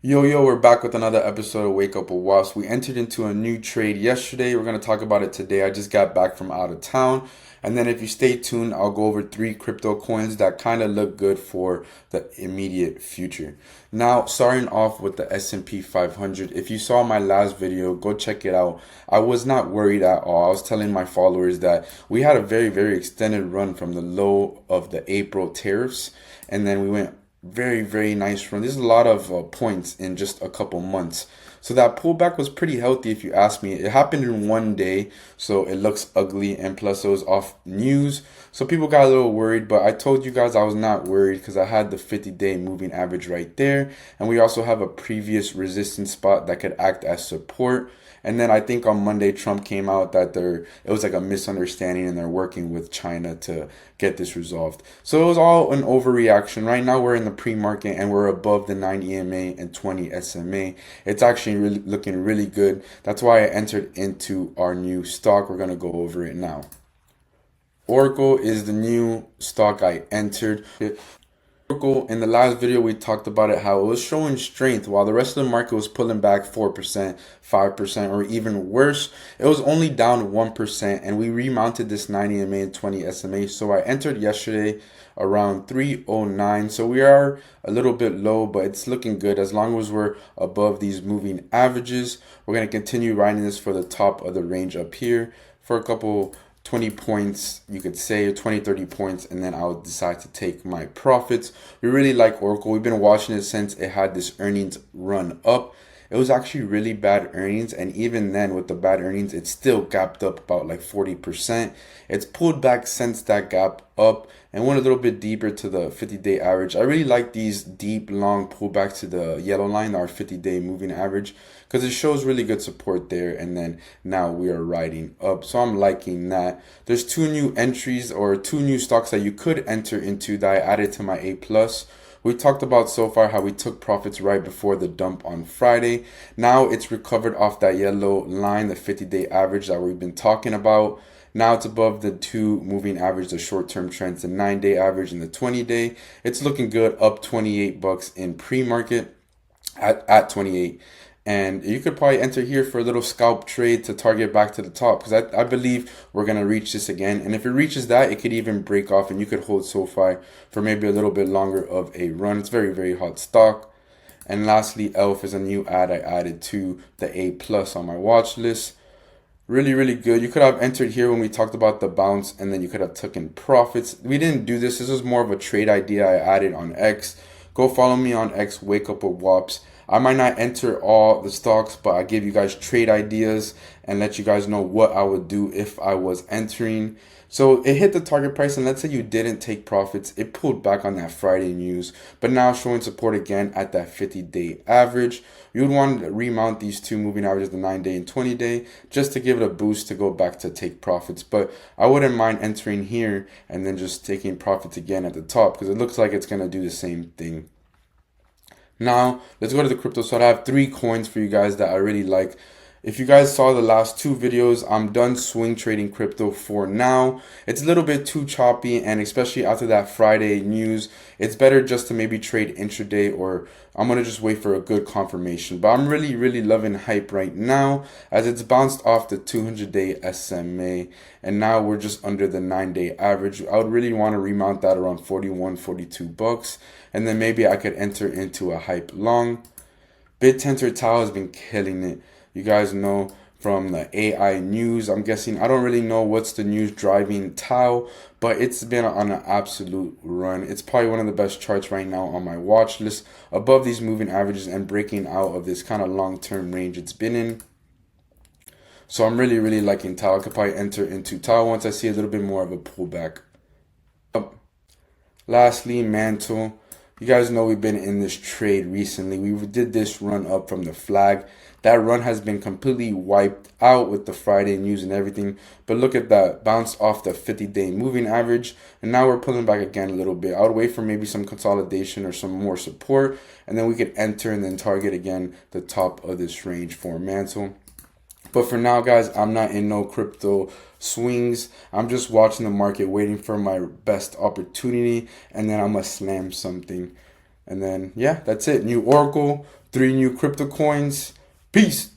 Yo, we're back with another episode of Wake Up with Wasp. We entered into a new trade yesterday. We're going to talk about it today. I just got back from out of town. And then if you stay tuned, I'll go over three crypto coins that kind of look good for the immediate future. Now, starting off with the S&P 500. If you saw my last video, go check it out. I was not worried at all. I was telling my followers that we had a very extended run from the low of the April tariffs. And then we went very nice run. There's a lot of points in just a couple months. So that pullback was pretty healthy if you ask me. It happened in one day, so it looks ugly, and plus it was off news. So people got a little worried, but I told you guys I was not worried because I had the 50-day moving average right there. And we also have a previous resistance spot that could act as support. And then I think on Monday, Trump came out that it was like a misunderstanding and they're working with China to get this resolved. So it was all an overreaction. Right now, we're in the pre-market and we're above the 9 EMA and 20 SMA. It's actually looking really good. That's why I entered into our new stock. We're going to go over it now. Oracle is the new stock I entered. In the last video, we talked about it, how it was showing strength while the rest of the market was pulling back 4%, 5%, or even worse. It was only down 1%, and we remounted this 90 EMA and 20 SMA. So I entered yesterday around 309. So we are a little bit low, but it's looking good as long as we're above these moving averages. We're going to continue riding this for the top of the range up here for a couple 20 points, you could say, or 20, 30 points, and then I'll decide to take my profits. We really like Oracle. We've been watching it since it had this earnings run up. It was actually really bad earnings, and even then with the bad earnings, it still gapped up about like 40%. It's pulled back since that gap up and went a little bit deeper to the 50-day average. I really like these deep, long pullbacks to the yellow line, our 50-day moving average, because it shows really good support there, and then now we are riding up. So I'm liking that. There's two new entries or two new stocks that you could enter into that I added to my A+. We talked about SOFI, how we took profits right before the dump on Friday. Now it's recovered off that yellow line, the 50-day average that we've been talking about. Now it's above the two moving average, the short-term trends, the 9-day average and the 20-day. It's looking good, up 28 bucks in pre-market at 28. And you could probably enter here for a little scalp trade to target back to the top, because I believe we're going to reach this again. And if it reaches that, it could even break off and you could hold SOFI for maybe a little bit longer of a run. It's very hot stock. And lastly, ELF is a new ad I added to the A+ on my watch list. Really good. You could have entered here when we talked about the bounce, and then you could have taken profits. We didn't do this. This was more of a trade idea I added on X. Go follow me on X, Wake Up with Wops. I might not enter all the stocks, but I give you guys trade ideas and let you guys know what I would do if I was entering. So it hit the target price, and let's say you didn't take profits. It pulled back on that Friday news, but now showing support again at that 50-day average. You would want to remount these two moving averages, the 9-day and 20-day, just to give it a boost to go back to take profits. But I wouldn't mind entering here and then just taking profits again at the top, because it looks like it's going to do the same thing. Now, let's go to the crypto side. I have three coins for you guys that I really like. If you guys saw the last two videos, I'm done swing trading crypto for now. It's a little bit too choppy, and especially after that Friday news, it's better just to maybe trade intraday, or I'm going to just wait for a good confirmation. But I'm really loving hype right now as it's bounced off the 200-day SMA, and now we're just under the 9-day average. I would really want to remount that around 41, 42 bucks, and then maybe I could enter into a hype long. BitTensor Tau has been killing it. You guys know from the AI news, I'm guessing. I don't really know what's the news driving Tau, but it's been on an absolute run. It's probably one of the best charts right now on my watch list, above these moving averages and breaking out of this kind of long-term range it's been in. So I'm really liking Tau. I could probably enter into Tau once I see a little bit more of a pullback. Lastly, Mantle. You guys know we've been in this trade recently. We did this run up from the flag. That run has been completely wiped out with the Friday news and everything. But look at that, bounced off the 50-day moving average. And now we're pulling back again a little bit. I would wait for maybe some consolidation or some more support. And then we could enter and then target again the top of this range for Mantle. But for now, guys, I'm not in no crypto swings. I'm just watching the market, waiting for my best opportunity, and then I'm going to slam something. And then, yeah, that's it. New Oracle, 3 new crypto coins. Peace.